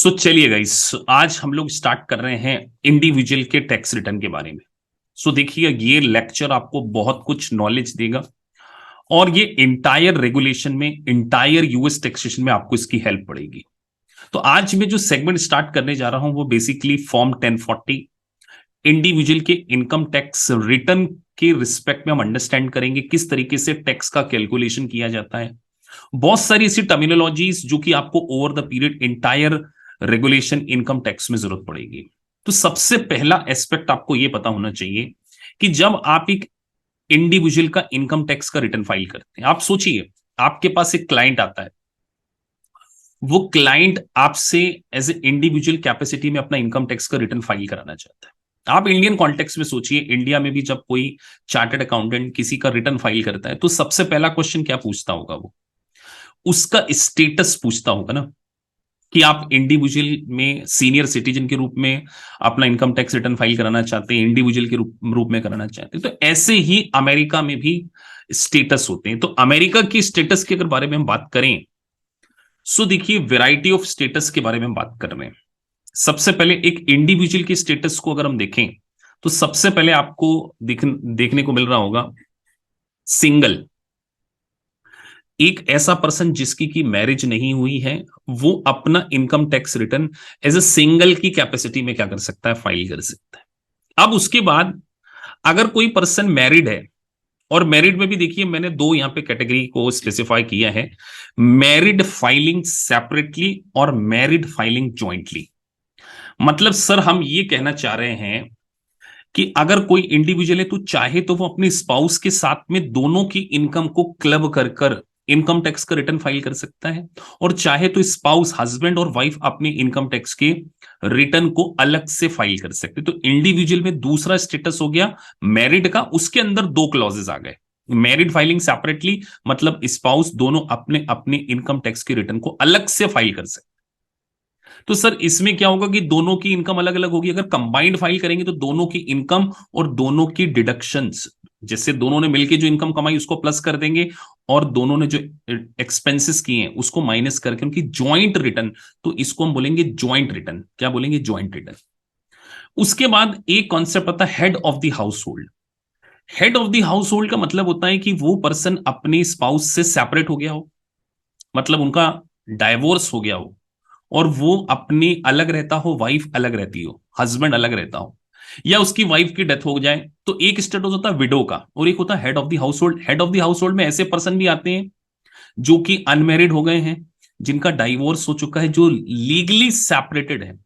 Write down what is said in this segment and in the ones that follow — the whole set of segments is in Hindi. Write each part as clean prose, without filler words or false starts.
चलिए गाइस, आज हम लोग स्टार्ट कर रहे हैं इंडिविजुअल के टैक्स रिटर्न के बारे में। देखिए, ये लेक्चर आपको बहुत कुछ नॉलेज देगा और ये इंटायर रेगुलेशन में, इंटायर यूएस टैक्सेशन में आपको इसकी हेल्प पड़ेगी। तो आज मैं जो सेगमेंट स्टार्ट करने जा रहा हूं वो बेसिकली फॉर्म 1040 इंडिविजुअल के इनकम टैक्स रिटर्न के रिस्पेक्ट में हम अंडरस्टैंड करेंगे किस तरीके से टैक्स का कैलकुलेशन किया जाता है। बहुत सारी ऐसी टर्मिनोलॉजीज जो कि आपको over the period entire regulation income tax में जरूरत पड़ेगी। तो सबसे पहला एस्पेक्ट आपको यह पता होना चाहिए कि जब आप एक इंडिविजुअल का इनकम टैक्स का रिटर्न फाइल करते हैं, आप सोचिए आपके पास एक क्लाइंट आता है, वो क्लाइंट आपसे एज ए इंडिविजुअल कैपेसिटी में अपना इनकम टैक्स का रिटर्न फाइल कराना चाहता है। आप इंडियन कॉन्टेक्स्ट में सोचिए, इंडिया में भी जब कोई चार्टर्ड अकाउंटेंट किसी का रिटर्न फाइल करता है तो सबसे पहला क्वेश्चन क्या पूछता होगा? वो उसका स्टेटस पूछता होगा ना, कि आप इंडिविजुअल में सीनियर सिटीजन के रूप में अपना इनकम टैक्स रिटर्न फाइल कराना चाहते हैं, इंडिविजुअल के रूप में कराना चाहते हैं। तो ऐसे ही अमेरिका में भी स्टेटस होते हैं। तो अमेरिका की स्टेटस के अगर बारे में हम बात करें, देखिए वैरायटी ऑफ स्टेटस के बारे में हम बात कर रहे हैं। सबसे पहले एक इंडिविजुअल की स्टेटस को अगर हम देखें तो सबसे पहले आपको देखने को मिल रहा होगा सिंगल। एक ऐसा पर्सन जिसकी की मैरिज नहीं हुई है, वो अपना income tax return as a single की कैपेसिटी में क्या कर सकता है? फाइल कर सकता है। अब उसके बाद अगर कोई पर्सन मैरिड है, और मैरिड में भी देखिए मैंने दो यहां पे कैटेगरी को स्पेसिफाई किया है, मैरिड फाइलिंग सेपरेटली और मैरिड फाइलिंग ज्वाइंटली। मतलब सर हम ये कहना चाह रहे हैं कि अगर कोई इंडिविजुअल है तो चाहे तो वो अपने स्पाउस के साथ में दोनों की इनकम को क्लब कर कर इनकम टैक्स का रिटर्न फाइल कर सकता है, और चाहे तो स्पाउस हस्बैंड और वाइफ अपने इनकम टैक्स के रिटर्न को अलग से फाइल कर सकते। तो इंडिविजुअल में दूसरा स्टेटस हो गया मैरिड का, उसके अंदर दो क्लॉजेस आ गए। मैरिड फाइलिंग सेपरेटली मतलब स्पाउस दोनों अपने अपने इनकम टैक्स के रिटर्न को अलग से फाइल कर सकते। तो सर इसमें क्या होगा कि दोनों की इनकम अलग अलग होगी। अगर कंबाइंड फाइल करेंगे तो दोनों की इनकम और दोनों की डिडक्शंस, जैसे दोनों ने मिलकर जो इनकम कमाई उसको प्लस कर देंगे और दोनों ने जो एक्सपेंसेस किए हैं उसको माइनस करके उनकी ज्वाइंट रिटर्न, तो इसको हम बोलेंगे ज्वाइंट रिटर्न। क्या बोलेंगे? Joint return. उसके बाद एक कॉन्सेप्ट आता है head of the house hold. Head of the house hold का मतलब होता है कि वो पर्सन अपने स्पाउस से सेपरेट हो गया हो, मतलब उनका डाइवोर्स हो गया हो और वो अपने अलग रहता हो, वाइफ अलग रहती हो, हस्बैंड अलग रहता हो, या उसकी वाइफ की डेथ हो जाए। तो एक स्टेटस होता है विडो का और एक होता है head of the house hold. Head of the house hold में ऐसे पर्सन भी आते हैं जो कि अनमैरिड हो गए हैं, जिनका डाइवोर्स हो चुका है, जो लीगली सेपरेटेड है।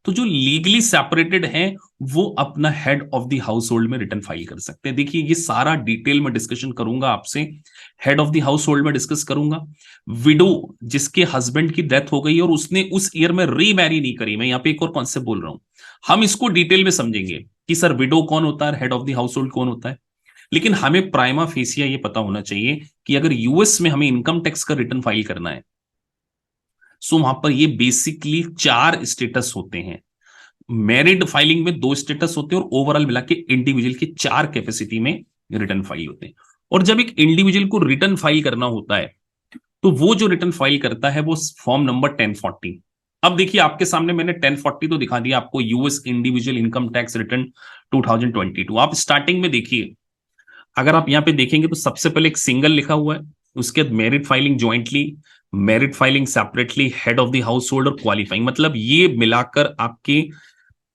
तो जो लीगली सेपरेटेड हैं वो अपना head of the house hold में रिटर्न फाइल कर सकते हैं। देखिए ये सारा डिटेल में डिस्कशन करूंगा आपसे। Head of the house hold में डिस्कस करूंगा। विडो जिसके हस्बैंड की डेथ हो गई और उसने उस ईयर में रीमैरी नहीं करी, मैं यहां पे एक और कॉन्सेप्ट बोल रहा हूं, हम इसको डिटेल में समझेंगे कि सर विडो कौन होता है, head of the house hold कौन होता है। लेकिन हमें प्राइमा फेसिया ये पता होना चाहिए कि अगर यूएस में हमें इनकम टैक्स का रिटर्न फाइल करना है, सो वहां पर ये बेसिकली चार स्टेटस होते हैं। मैरिड फाइलिंग में दो स्टेटस होते हैं और ओवरऑल मिला के इंडिविजुअल की चार कैपेसिटी में रिटर्न फाइल होते हैं। और जब एक इंडिविजुअल को रिटर्न फाइल करना होता है तो वो जो रिटर्न फाइल करता है वो फॉर्म नंबर 1040। अब देखिए आपके सामने मैंने 1040 तो दिखा दिया आपको, US individual income tax return 2022। आप स्टार्टिंग में देखिए, अगर आप यहां पे देखेंगे तो सबसे पहले एक सिंगल लिखा हुआ है, उसके बाद married filing jointly, married filing separately, head of the house hold और क्वालिफाइंग। मतलब ये मिलाकर आपके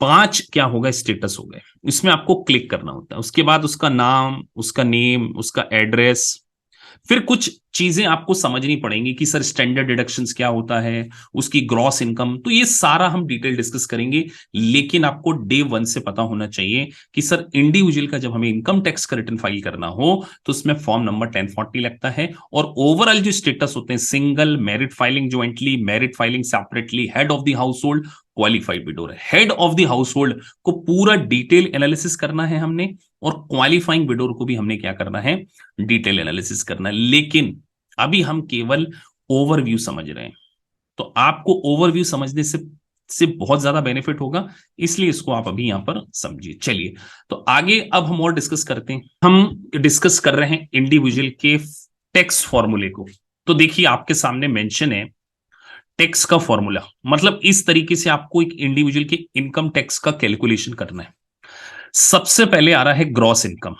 पांच क्या होगा? स्टेटस हो गए। इसमें आपको क्लिक करना होता है। उसके बाद उसका नाम, उसका नेम, उसका एड्रेस, फिर कुछ चीजें आपको समझनी पड़ेंगी कि सर स्टैंडर्ड डिडक्शंस क्या होता है, उसकी ग्रॉस इनकम। तो ये सारा हम डिटेल डिस्कस करेंगे। लेकिन आपको डे वन से पता होना चाहिए कि सर इंडिविजुअल का जब हमें इनकम टैक्स का रिटर्न फाइल करना हो तो उसमें फॉर्म नंबर 1040 लगता है। और ओवरऑल जो स्टेटस होते हैं single, married filing jointly, married filing separately, head of the household, qualified widower. Head of the household को पूरा डिटेल एनालिसिस करना है हमने, और क्वालिफाइंग विडोर को भी हमने क्या करना है? डिटेल एनालिसिस करना है। लेकिन अभी हम केवल ओवरव्यू समझ रहे हैं, तो आपको ओवरव्यू समझने से बहुत ज्यादा बेनिफिट होगा, इसलिए इसको आप अभी यहां पर समझिए। चलिए तो आगे अब हम और डिस्कस करते हैं। हम डिस्कस कर रहे हैं इंडिविजुअल के टैक्स फॉर्मूले को। तो देखिए आपके सामने मेंशन है टैक्स का फॉर्मूला, मतलब इस तरीके से आपको एक इंडिविजुअल के इनकम टैक्स का कैलकुलेशन करना है। सबसे पहले आ रहा है ग्रॉस इनकम।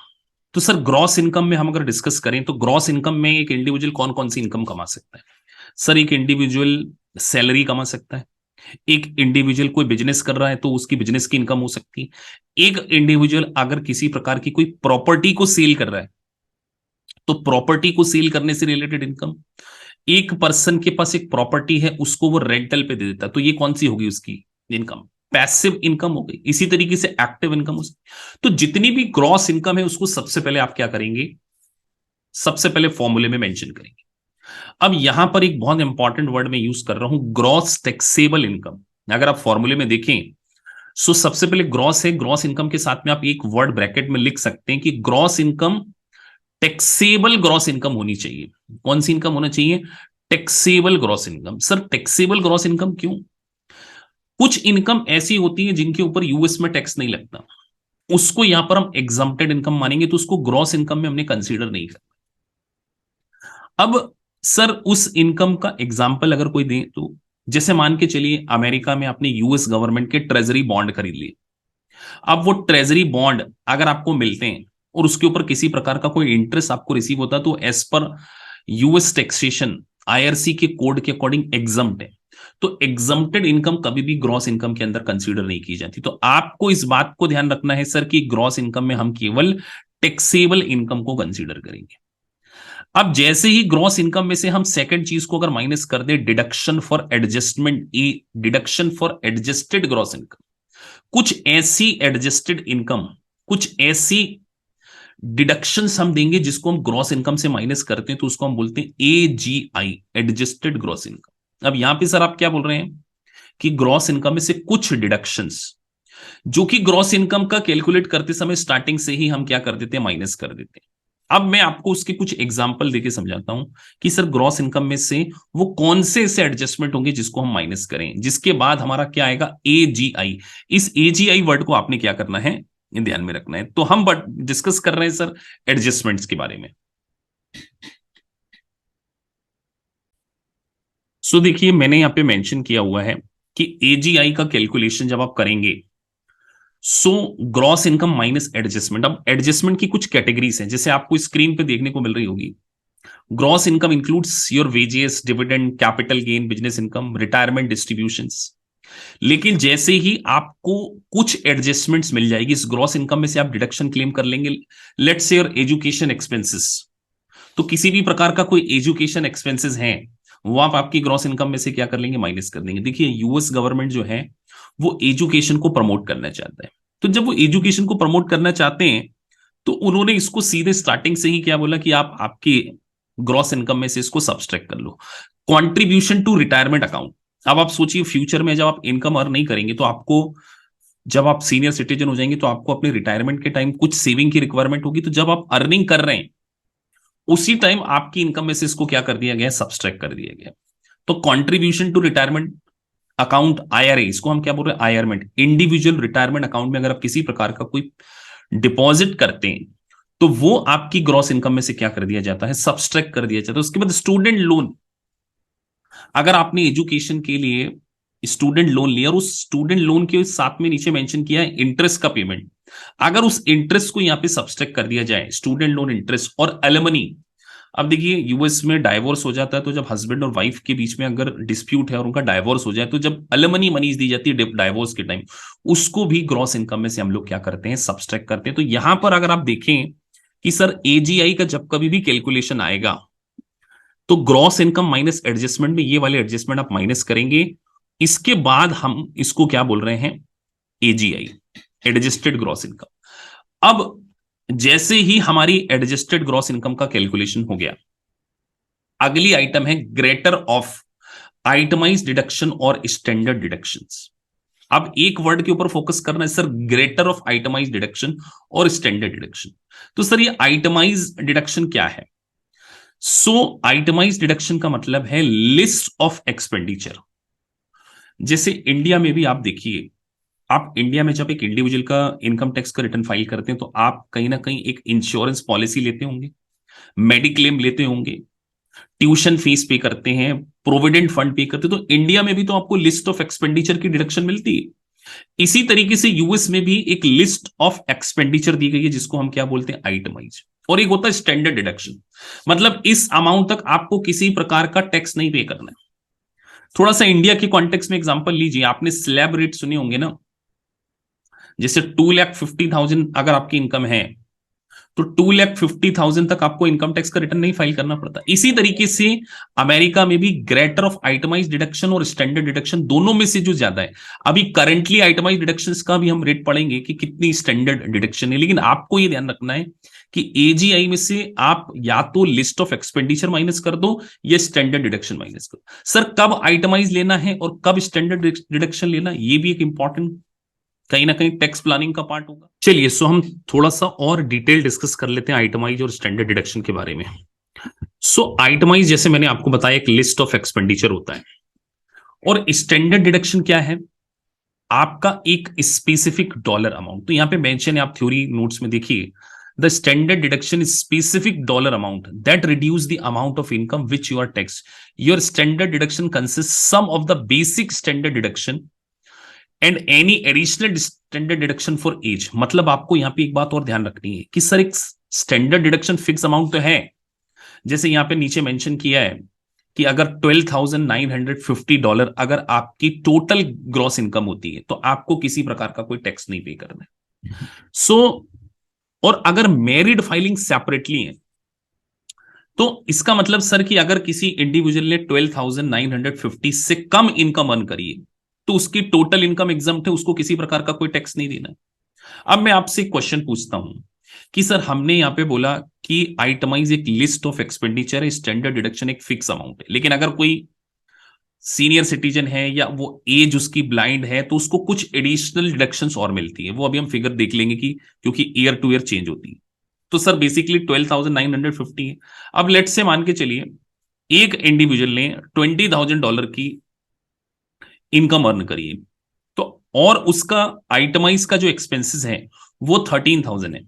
तो सर ग्रॉस इनकम में हम अगर डिस्कस करें तो ग्रॉस इनकम में एक इंडिविजुअल कौन कौन सी इनकम कमा सकता है? सर एक इंडिविजुअल सैलरी कमा सकता है, एक इंडिविजुअल कोई बिजनेस कर रहा है तो उसकी बिजनेस की इनकम हो सकती है, एक इंडिविजुअल अगर किसी प्रकार की कोई प्रॉपर्टी को सेल कर रहा है तो प्रॉपर्टी को सेल करने से रिलेटेड इनकम, एक पर्सन के पास एक प्रॉपर्टी है उसको वो रेंटल पे दे देता है तो ये कौन सी होगी उसकी इनकम? पैसिव इनकम हो गई। इसी तरीके से एक्टिव इनकम हो सकती। तो जितनी भी ग्रॉस इनकम है उसको सबसे पहले आप क्या करेंगे, सबसे पहले फॉर्मूले में मेंशन करेंगे। अब यहां पर एक बहुत इंपॉर्टेंट वर्ड मैं यूज कर रहा हूं, ग्रॉस टैक्सेबल इनकम। अगर आप फॉर्मूले में देखें सो सबसे पहले ग्रॉस है, ग्रॉस इनकम के साथ में आप एक वर्ड ब्रैकेट में लिख सकते हैं कि gross income taxable gross income होनी चाहिए। कौन सी इनकम होना चाहिए? Taxable gross income. Sir taxable gross income क्यों? कुछ इनकम ऐसी होती है जिनके ऊपर यूएस में टैक्स नहीं लगता, उसको यहां पर हम एग्जम्प्टेड इनकम मानेंगे तो उसको ग्रॉस इनकम में हमने कंसीडर नहीं करना। अब सर उस इनकम का एग्जाम्पल अगर कोई दे तो जैसे मान के चलिए अमेरिका में आपने यूएस गवर्नमेंट के ट्रेजरी बॉन्ड खरीद लिए। अब वो ट्रेजरी बॉन्ड अगर आपको मिलते हैं और उसके ऊपर किसी प्रकार का कोई इंटरेस्ट आपको रिसीव होता है तो as per US taxation IRC के कोड के अकॉर्डिंग एग्जम्प्ट है। तो एग्जम्प्टेड इनकम कभी भी ग्रॉस इनकम के अंदर कंसीडर नहीं की जाती। तो आपको इस बात को ध्यान रखना है सर कि ग्रॉस इनकम में हम केवल टैक्सेबल इनकम को कंसीडर करेंगे। अब जैसे ही ग्रॉस इनकम में से हम सेकंड चीज को अगर माइनस कर दे, डिडक्शन फॉर एडजस्टमेंट, ई deduction for adjusted gross income, कुछ ऐसी एडजस्टेड इनकम, कुछ ऐसी डिडक्शंस हम देंगे जिसको हम ग्रॉस इनकम से माइनस करते हैं तो उसको हम बोलते हैं एजीआई, एडजस्टेड ग्रॉस इनकम। अब यहां पे सर आप क्या बोल रहे हैं कि ग्रॉस इनकम में से कुछ डिडक्शंस जो कि ग्रॉस इनकम का कैलकुलेट करते समय स्टार्टिंग से ही हम क्या कर देते हैं, माइनस कर देते हैं। अब मैं आपको उसके कुछ एग्जांपल देके समझाता हूं कि सर ग्रॉस इनकम में से वो कौन से ऐसे एडजस्टमेंट होंगे जिसको हम माइनस करें, जिसके बाद हमारा क्या आएगा, एजीआई। इस एजीआई वर्ड को आपने क्या करना है, ये ध्यान में रखना है। तो हम डिस्कस कर रहे हैं सर एडजस्टमेंट्स के बारे में। सो देखिए मैंने यहां पे मेंशन किया हुआ है कि एजीआई का कैलकुलेशन जब आप करेंगे so gross income minus adjustment. अब एडजस्टमेंट की कुछ कैटेगरीज हैं जैसे आपको स्क्रीन पे देखने को मिल रही होगी। Gross income includes your wages, dividend, capital gain, business income, retirement distributions. लेकिन जैसे ही आपको कुछ एडजस्टमेंट्स मिल जाएगी इस ग्रॉस इनकम में से आप डिडक्शन क्लेम कर लेंगे। Let's say your education expenses, तो किसी भी प्रकार का कोई एजुकेशन एक्सपेंसेस हैं वो आप आपकी ग्रॉस इनकम में से क्या कर लेंगे, माइनस कर देंगे। देखिए यूएस गवर्नमेंट जो है वो एजुकेशन को प्रमोट करना चाहता है, तो जब वो एजुकेशन को प्रमोट करना चाहते हैं तो उन्होंने इसको सीधे स्टार्टिंग से ही क्या बोला कि आप आपकी ग्रॉस इनकम में से इसको सब्सट्रैक्ट कर लो। Contribution to retirement account. अब आप सोचिए फ्यूचर में जब आप इनकम अर्न नहीं करेंगे तो आपको, जब आप सीनियर सिटीजन हो जाएंगे तो आपको अपने रिटायरमेंट के टाइम कुछ सेविंग की रिक्वायरमेंट होगी। तो जब आप अर्निंग कर रहे हैं उसी टाइम आपकी इनकम में से इसको क्या कर दिया गया, सब्सट्रैक्ट कर दिया गया। तो contribution to retirement account, IRA, इसको हम क्या बोल रहे हैं, आईआरमेंट, इंडिविजुअल रिटायरमेंट अकाउंट में अगर आप किसी प्रकार का कोई डिपॉजिट करते हैं तो वो आपकी ग्रॉस इनकम में से क्या कर दिया जाता है, सब्सट्रैक्ट कर दिया जाता है। उसके बाद स्टूडेंट लोन, अगर आपने एजुकेशन के लिए स्टूडेंट लोन लिया और उस स्टूडेंट लोन के साथ में नीचे मेंशन किया है इंटरेस्ट का पेमेंट, अगर उस इंटरेस्ट को यहां पे सब्सट्रैक्ट कर दिया जाए, स्टूडेंट लोन इंटरेस्ट और एलमनी। अब देखिए यूएस में डाइवोर्स हो जाता है तो जब हस्बैंड और वाइफ के बीच में अगर डिस्प्यूट है और उनका डाइवोर्स हो जाए तो जब एलमनी मनीज दी जाती है डाइवोर्स के टाइम, उसको भी ग्रॉस इनकम में से हम लोग क्या करते हैं, सब्सट्रैक्ट करते हैं। तो यहां पर अगर आप देखें कि सर एजीआई का जब कभी भी कैलकुलेशन आएगा तो ग्रॉस इनकम माइनस एडजस्टमेंट में ये वाले एडजस्टमेंट आप माइनस करेंगे। इसके बाद हम इसको क्या बोल रहे हैं, एजीआई, एडजस्टेड ग्रॉस इनकम। अब जैसे ही हमारी एडजस्टेड ग्रॉस इनकम का कैलकुलेशन हो गया, अगली आइटम है ग्रेटर ऑफ आइटमाइज डिडक्शन और स्टैंडर्ड डिडक्शंस। अब एक वर्ड के ऊपर फोकस करना है sir, greater of itemised deduction और स्टैंडर्ड डिडक्शन। तो सर ये आइटमाइज डिडक्शन क्या है? सो आइटमाइज डिडक्शन का मतलब है लिस्ट ऑफ एक्सपेंडिचर। जैसे इंडिया में भी आप देखिए, आप इंडिया में जब एक इंडिविजुअल का इनकम टैक्स का रिटर्न फाइल करते हैं तो आप कहीं ना कहीं एक इंश्योरेंस पॉलिसी लेते होंगे, मेडिक्लेम लेते होंगे, ट्यूशन फीस पे करते हैं, प्रोविडेंट फंड पे करते हैं, तो इंडिया में भी तो आपको लिस्ट ऑफ एक्सपेंडिचर की डिडक्शन मिलती है। इसी तरीके से यूएस में भी एक लिस्ट ऑफ एक्सपेंडिचर दी गई है जिसको हम क्या बोलते हैं, आइटमाइज। और एक होता है स्टैंडर्ड डिडक्शन, मतलब इस अमाउंट तक आपको किसी प्रकार का टैक्स नहीं पे करना है। थोड़ा सा इंडिया के कॉन्टेक्स्ट में एग्जांपल लीजिए, आपने स्लैब रेट सुने होंगे ना, जैसे 2,50,000 अगर आपकी इनकम है तो 2,50,000 तक आपको इनकम टैक्स का रिटर्न नहीं फाइल करना पड़ता। इसी तरीके से अमेरिका में भी ग्रेटर ऑफ आइटमाइज डिडक्शन और स्टैंडर्ड डिडक्शन दोनों में से जो ज्यादा है, अभी करंटली आइटमाइज डिडक्शन का भी हम रेट पढ़ेंगे कि कितनी स्टैंडर्ड डिडक्शन है, लेकिन आपको यह ध्यान रखना है कि एजीआई में से आप या तो लिस्ट ऑफ एक्सपेंडिचर माइनस कर दो या स्टैंडर्ड डिडक्शन माइनस करो। सर कब आइटमाइज लेना है और कब स्टैंडर्ड डिडक्शन लेना, ये भी एक इंपॉर्टेंट कहीं ना कहीं टैक्स प्लानिंग का पार्ट होगा। चलिए सो हम थोड़ा सा और डिटेल डिस्कस कर लेते हैं आइटमाइज और स्टैंडर्ड डिडक्शन के बारे में। सो आइटमाइज जैसे मैंने आपको बताया एक लिस्ट ऑफ एक्सपेंडिचर होता है, और स्टैंडर्ड डिडक्शन क्या है, आपका एक स्पेसिफिक डॉलर अमाउंट। तो यहां पे मेंशन है, आप थ्योरी नोट्स में देखिए, the standard deduction is specific dollar amount that reduce the amount of income which you are tax. Your standard deduction consist some of the basic standard deduction and any additional standard deduction for age. मतलब आपको यहां पे एक बात और ध्यान रखनी है कि सर एक स्टैंडर्ड डिडक्शन फिक्स अमाउंट तो है, जैसे यहां पे नीचे मेंशन किया है कि अगर $12,950 अगर आपकी टोटल ग्रॉस इनकम होती है तो आपको किसी प्रकार का कोई टैक्स नहीं पे करना है। सो और अगर मैरिड फाइलिंग सेपरेटली है तो इसका मतलब सर कि अगर किसी इंडिविजुअल ने 12,950 से कम इनकम अर्न करी है तो उसकी टोटल इनकम एग्जम्प्ट है, उसको किसी प्रकार का कोई टैक्स नहीं देना है। अब मैं आपसे एक क्वेश्चन पूछता हूं कि सर हमने यहां पे बोला कि आइटमाइज एक लिस्ट ऑफ एक्सपेंडिचर है, स्टैंडर्ड डिडक्शन एक फिक्स अमाउंट है, लेकिन अगर कोई सीनियर सिटीजन है या वो एज उसकी ब्लाइंड है तो उसको कुछ एडिशनल डिडक्शंस और मिलती है, वो अभी हम फिगर देख लेंगे कि क्योंकि ईयर टू ईयर चेंज होती है। तो सर बेसिकली 12,950 है। अब लेट से मान के चलिए एक इंडिविजुअल ने $20,000 की इनकम अर्न करी है, तो और उसका आइटमाइज का जो एक्सपेंसेस है वो 13,000 है।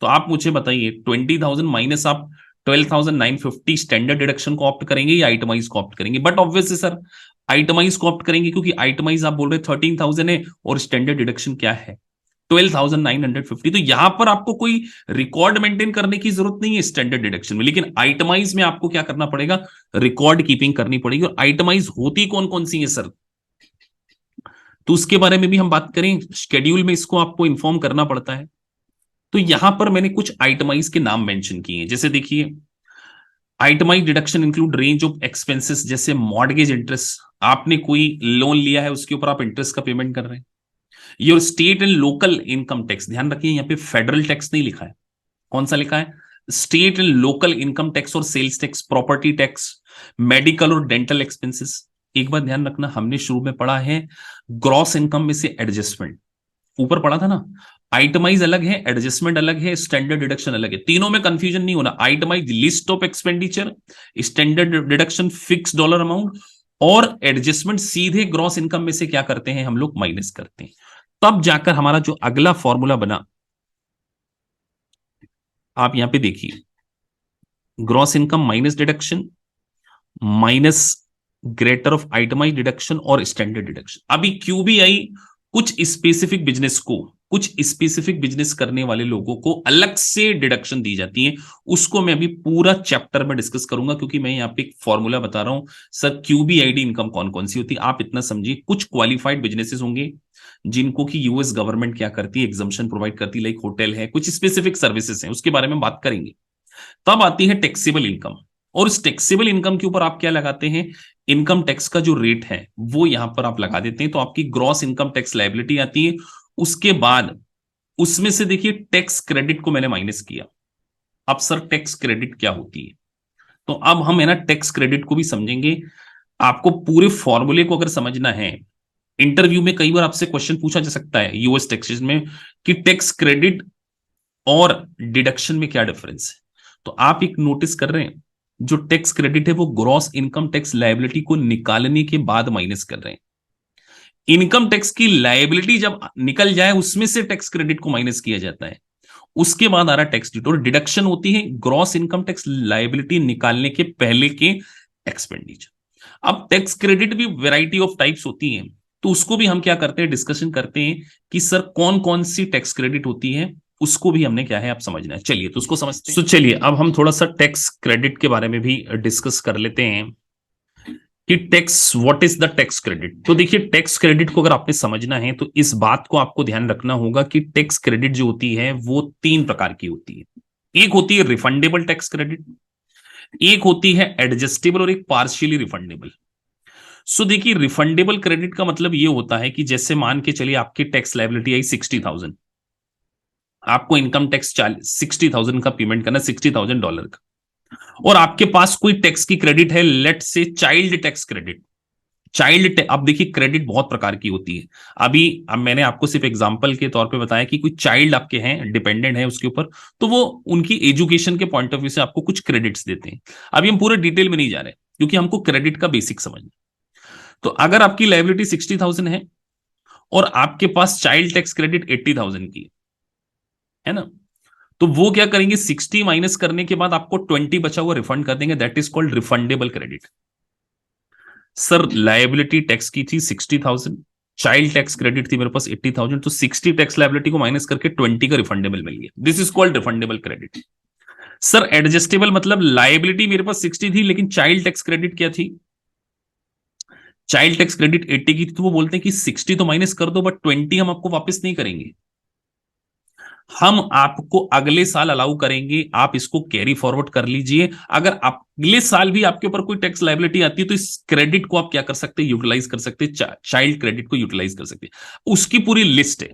तो आप मुझे बताइए 20,000 माइनस आप 12,950 स्टैंडर्ड डिडक्शन को ऑप्ट करेंगे या आइटमाइज को ऑप्ट करेंगे? बट ऑब्वियसली सर आइटमाइज को ऑप्ट करेंगे, क्योंकि आइटमाइज आप बोल रहे 13,000 है और स्टैंडर्ड डिडक्शन क्या है 12,950। तो यहां पर आपको कोई रिकॉर्ड मेंटेन करने की जरूरत नहीं है स्टैंडर्ड डिडक्शन में, लेकिन आइटमाइज में आपको क्या करना पड़ेगा, रिकॉर्ड कीपिंग करनी पड़ेगी। और आइटमाइज होती कौन कौन सी है सर, तो उसके बारे में भी हम बात करें, शेड्यूल में इसको आपको इन्फॉर्म करना पड़ता है। तो यहां पर मैंने कुछ आइटमाइज के नाम मेंशन किए हैं, जैसे देखिए itemised deduction include range of expenses, जैसे मॉर्गेज इंटरेस्ट, आपने कोई लोन लिया है उसके ऊपर आप इंटरेस्ट का पेमेंट कर रहे हैं। Your state and local income tax, ध्यान रखिए यहां पे फेडरल टैक्स नहीं लिखा है, कौन सा लिखा है, state and local income tax और sales tax, property tax, medical और डेंटल एक्सपेंसेस। एक बात ध्यान रखना, हमने शुरू में पढ़ा है ग्रॉस इनकम में से एडजस्टमेंट, ऊपर पढ़ा था ना, आइटमाइज अलग है, एडजस्टमेंट अलग है, स्टैंडर्ड डिडक्शन अलग है, तीनों में कंफ्यूजन नहीं होना। Itemised list of expenditure, standard deduction fix dollar amount, और एडजस्टमेंट सीधे ग्रॉस इनकम में से क्या करते हैं हम लोग, माइनस करते हैं। तब जाकर हमारा जो अगला फॉर्मूला बना, आप यहां पे देखिए, gross income minus deduction minus greater of itemised deduction और स्टैंडर्ड डिडक्शन। अभी क्यूबीआई कुछ स्पेसिफिक बिजनेस को, कुछ स्पेसिफिक बिजनेस करने वाले लोगों को अलग से डिडक्शन दी जाती है, उसको मैं अभी पूरा चैप्टर में डिस्कस करूंगा, क्योंकि मैं यहां पे एक फॉर्मूला बता रहा हूं सर क्यूबीआईडी इनकम कौन कौन सी होती है। आप इतना समझिए, कुछ क्वालिफाइड बिजनेसेस होंगे जिनको कि यूएस गवर्नमेंट क्या करती है, एग्जम्पशन प्रोवाइड करती है, लाइक होटल है, कुछ स्पेसिफिक सर्विसेज हैं, उसके बारे में बात करेंगे। तब आती है टैक्सेबल इनकम, और इस टैक्सेबल इनकम के ऊपर आप क्या लगाते हैं, इनकम टैक्स का जो रेट है वो यहां पर आप लगा देते हैं, तो आपकी ग्रॉस इनकम टैक्स लायबिलिटी आती है। उसके बाद उसमें से देखिए टैक्स क्रेडिट को मैंने माइनस किया। अब सर टैक्स क्रेडिट क्या होती है, तो अब हम है ना टैक्स क्रेडिट को भी समझेंगे। आपको पूरे फॉर्मूले को अगर समझना है, इंटरव्यू में कई बार आपसे क्वेश्चन पूछा जा सकता है यूएस टैक्सेशन में कि टैक्स क्रेडिट और डिडक्शन में क्या डिफरेंस है। तो आप एक नोटिस कर रहे हैं, जो टैक्स क्रेडिट है वो ग्रॉस इनकम टैक्स लायबिलिटी को निकालने के बाद माइनस कर रहे हैं। इनकम टैक्स की लायबिलिटी जब निकल जाए उसमें से टैक्स क्रेडिट को माइनस किया जाता है, उसके बाद आ रहा है टैक्स ड्यू, और डिडक्शन होती है ग्रॉस इनकम टैक्स लायबिलिटी निकालने के पहले के एक्सपेंडिचर। अब टैक्स क्रेडिट भी वैरायटी ऑफ टाइप्स होती हैं, तो उसको भी हम क्या करते हैं, डिस्कशन करते हैं कि सर कौन कौन सी टैक्स क्रेडिट होती है, उसको भी हमने क्या है आप समझना है। चलिए तो उसको समझते हैं। तो चलिए अब हम थोड़ा सा टैक्स क्रेडिट के बारे में भी डिस्कस कर लेते हैं कि tax, what is the tax credit. तो देखिए टैक्स क्रेडिट को अगर आपने समझना है तो इस बात को आपको ध्यान रखना होगा कि टैक्स क्रेडिट जो होती है वो 3 प्रकार की होती है। एक होती है रिफंडेबल टैक्स क्रेडिट, एक होती है एडजस्टेबल, और एक पार्शियली रिफंडेबल। सो देखिए रिफंडेबल क्रेडिट का मतलब ये होता है कि जैसे मान के चलिए आपकी टैक्स लायबिलिटी आई 60,000, आपको इनकम टैक्स 60,000 का पेमेंट करना, $60,000 का, और आपके पास कोई टैक्स की क्रेडिट है, लेट से चाइल्ड टैक्स क्रेडिट। अब देखिए क्रेडिट बहुत प्रकार की होती है। अब मैंने आपको सिर्फ एग्जांपल के तौर पे बताया कि कोई चाइल्ड आपके हैं, डिपेंडेंट है उसके ऊपर, तो वो उनकी एजुकेशन के पॉइंट ऑफ व्यू से आपको कुछ क्रेडिट्स देते हैं। अभी हम पूरे डिटेल में नहीं जा रहे क्योंकि हमको क्रेडिट का बेसिक समझना। तो अगर आपकी लायबिलिटी 60,000 है और आपके पास चाइल्ड टैक्स क्रेडिट 80,000 की है ना, तो वो क्या करेंगे, 60 माइनस करने के बाद आपको 20 बचा हुआ रिफंड कर देंगे, that is called refundable credit. Sir liability tax की थी 60,000, चाइल्ड टैक्स क्रेडिट थी मेरे पास 80,000, तो 60 टैक्स लायबिलिटी को माइनस करके 20 का रिफंडेबल मिल गया, this is called refundable credit. Sir adjustable मतलब लायबिलिटी मेरे पास 60 थी लेकिन चाइल्ड टैक्स क्रेडिट क्या थी, चाइल्ड टैक्स क्रेडिट 80 की थी, तो वो बोलते हैं कि 60 तो माइनस कर दो बट 20 हम आपको वापस नहीं करेंगे, हम आपको अगले साल अलाउ करेंगे, आप इसको कैरी फॉरवर्ड कर लीजिए। अगर अगले साल भी आपके ऊपर कोई टैक्स लायबिलिटी आती है तो इस क्रेडिट को आप क्या कर सकते हैं, यूटिलाइज कर सकते हैं, चाइल्ड क्रेडिट को यूटिलाइज कर सकते हैं। उसकी पूरी लिस्ट है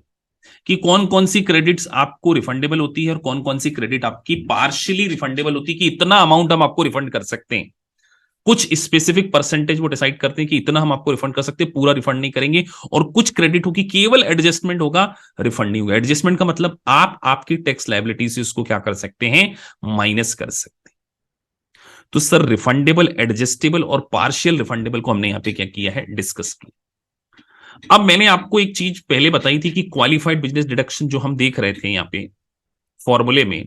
कि कौन कौन सी क्रेडिट्स आपको रिफंडेबल होती है और कौन कौन सी क्रेडिट आपकी पार्शियली रिफंडेबल होती है, कि इतना अमाउंट हम आपको रिफंड कर सकते हैं। कुछ स्पेसिफिक परसेंटेज वो डिसाइड करते हैं कि इतना हम आपको रिफंड कर सकते हैं, पूरा रिफंड नहीं करेंगे। और कुछ क्रेडिट होगी केवल एडजस्टमेंट होगा, रिफंड नहीं होगा। एडजस्टमेंट का मतलब आप आपकी टैक्स लायबिलिटी से उसको क्या कर सकते हैं, माइनस कर सकते हैं। तो सर रिफंडेबल, एडजस्टेबल और पार्शियल रिफंडेबल को हमने यहां पे क्या किया है, डिस्कस किया। अब मैंने आपको एक चीज पहले बताई थी कि क्वालिफाइड बिजनेस डिडक्शन जो हम देख रहे थे यहां पे फॉर्मूले में,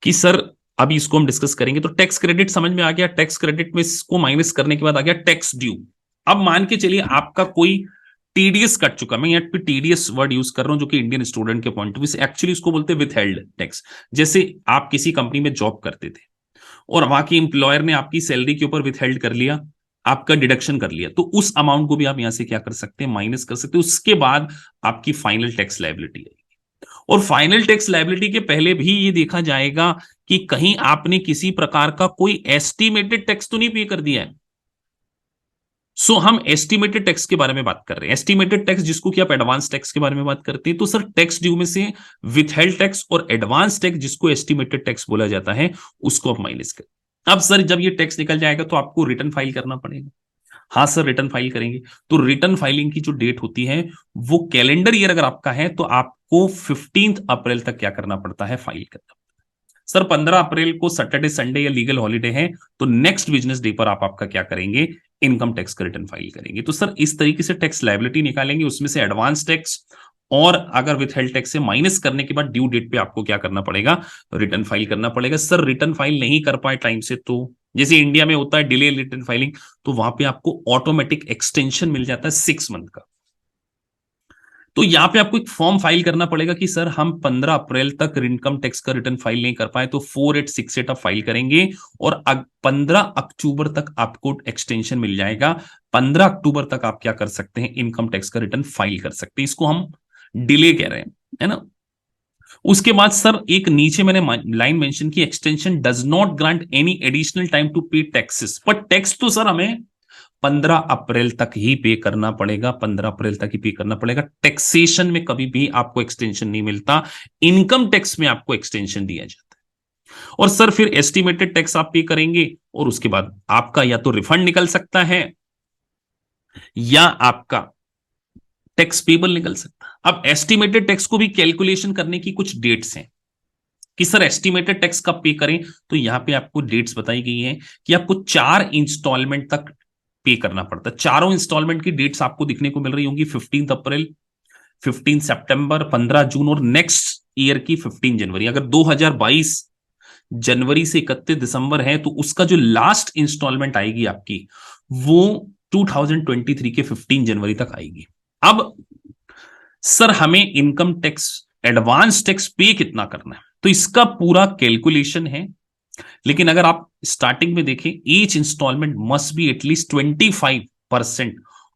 कि सर अभी इसको हम डिस्कस करेंगे। तो टैक्स क्रेडिट समझ में आ गया, टैक्स क्रेडिट में इसको माइनस करने के बाद आ गया टैक्स ड्यू। अब मान के चलिए आपका कोई टीडीएस कट चुका, मैं यहाँ पे टीडीएस वर्ड यूज कर रहा हूं जो कि इंडियन स्टूडेंट के पॉइंट ऑफ व्यू से एक्चुअली इसको बोलते हैं विथहेल्ड टैक्स। जैसे आप किसी कंपनी में जॉब करते थे और वहां की इंप्लॉयर ने आपकी सैलरी के ऊपर विथहेल्ड कर लिया, आपका डिडक्शन कर लिया, तो उस अमाउंट को भी आप यहां से क्या कर सकते हैं, माइनस कर सकते हैं। उसके बाद आपकी फाइनल टैक्स लायबिलिटी है। और फाइनल टैक्स लायबिलिटी के पहले भी ये देखा जाएगा कि कहीं आपने किसी प्रकार का कोई एस्टिमेटेड टैक्स तो नहीं पे कर दिया है। सो हम एस्टिमेटेड टैक्स के बारे में बात कर रहे हैं। एस्टिमेटेड टैक्स जिसको कि आप एडवांस टैक्स के बारे में बात करते हैं, तो सर टैक्स ड्यू में से विथहेल्ड टैक्स और एडवांस टैक्स जिसको एस्टिमेटेड टैक्स बोला जाता है उसको आप माइनस करें। अब सर जब ये टैक्स निकल जाएगा तो आपको रिटर्न फाइल करना पड़ेगा। हाँ सर रिटर्न फाइल करेंगे, तो रिटर्न फाइलिंग की जो डेट होती है वो कैलेंडर ईयर अगर आपका है तो आपको 15 अप्रैल तक क्या करना पड़ता है, फाइल करना। सर 15 अप्रैल को सैटरडे संडे या लीगल हॉलीडे है, तो नेक्स्ट बिजनेस डे पर आप आपका क्या करेंगे, इनकम टैक्स का रिटर्न फाइल करेंगे। तो सर इस तरीके से टैक्स लायबिलिटी निकालेंगे, उसमें से एडवांस टैक्स और अगर विथहेल्ड टैक्स से माइनस करने के बाद ड्यू डेट पे आपको क्या करना पड़ेगा, रिटर्न फाइल करना पड़ेगा। सर रिटर्न फाइल नहीं कर पाए टाइम से, तो जैसे इंडिया में होता है डिले रिटर्न फाइलिंग, तो वहां पे आपको ऑटोमेटिक एक्सटेंशन मिल जाता है 6 मंथ का। तो यहां पे आपको एक फॉर्म फाइल करना पड़ेगा कि सर हम 15 अप्रैल तक इनकम टैक्स का रिटर्न फाइल नहीं कर पाए, तो 4868 आप फाइल करेंगे और 15 अक्टूबर तक आपको एक्सटेंशन मिल जाएगा। 15 अक्टूबर तक आप क्या कर सकते हैं, इनकम टैक्स का रिटर्न फाइल कर सकते हैं। इसको हम डिले कह रहे हैं, है ना। उसके बाद सर एक नीचे मैंने लाइन मेंशन की, extension does not grant any additional time to pay taxes, पर टैक्स तो सर हमें 15 अप्रैल तक ही पे करना पड़ेगा, 15 अप्रैल तक ही पे करना पड़ेगा। टैक्सेशन में कभी भी आपको एक्सटेंशन नहीं मिलता, इनकम टैक्स में आपको एक्सटेंशन दिया जाता है। और सर फिर एस्टिमेटेड टैक्स आप पे करेंगे और उसके बाद आपका या तो रिफंड निकल सकता है या आपका टैक्स पेबल निकल सकता है। अब एस्टिमेटेड टैक्स को भी कैलकुलेशन करने की कुछ डेट्स हैं कि सर एस्टिमेटेड टैक्स कब पे करें, तो यहां पे आपको डेट्स बताई गई हैं कि आपको 4 इंस्टॉलमेंट तक पे करना पड़ता है। चारों इंस्टॉलमेंट की डेट्स आपको दिखने को मिल रही होंगी, 15 अप्रैल, 15 सितंबर, 15 जून और नेक्स्ट ईयर की 15 जनवरी, अगर 2022 जनवरी से 31 दिसंबर है तो उसका जो लास्ट इंस्टॉलमेंट आएगी आपकी वो 2023 के 15 जनवरी तक आएगी। अब सर हमें इनकम टैक्स एडवांस टैक्स पे कितना करना है, तो इसका पूरा कैलकुलेशन है। लेकिन अगर आप स्टार्टिंग में देखें, each installment must be at least 25%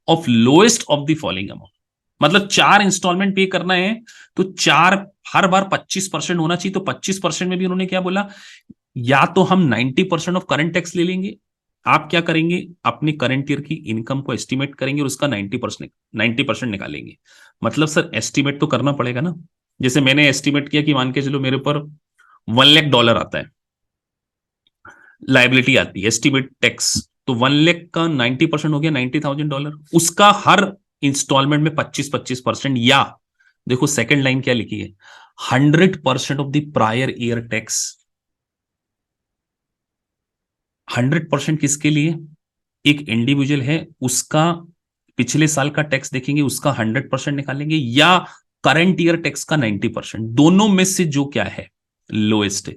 of lowest of the following amount. मतलब 4 इंस्टॉलमेंट पे करना है तो 4 हर बार 25% होना चाहिए। तो 25% में भी उन्होंने क्या बोला, या तो हम 90% ऑफ करंट टैक्स ले लेंगे। आप क्या करेंगे, अपने करंट ईयर की इनकम को एस्टिमेट करेंगे और उसका 90% निकालेंगे। मतलब सर एस्टिमेट तो करना पड़ेगा ना। जैसे मैंने एस्टिमेट किया कि मान के चलो मेरे ऊपर $1 लाख आता है, लाइबिलिटी आती है एस्टिमेट टैक्स, तो 1 लाख का 90% हो गया $90,000। उसका हर इंस्टॉलमेंट में 25-25%, या देखो सेकंड लाइन क्या लिखी है, 100% of the prior year tax. 100% किसके लिए, एक इंडिविजुअल है उसका पिछले साल का टैक्स देखेंगे, उसका 100% निकालेंगे, या करंट ईयर टैक्स का 90%, दोनों में से जो क्या है लोएस्ट है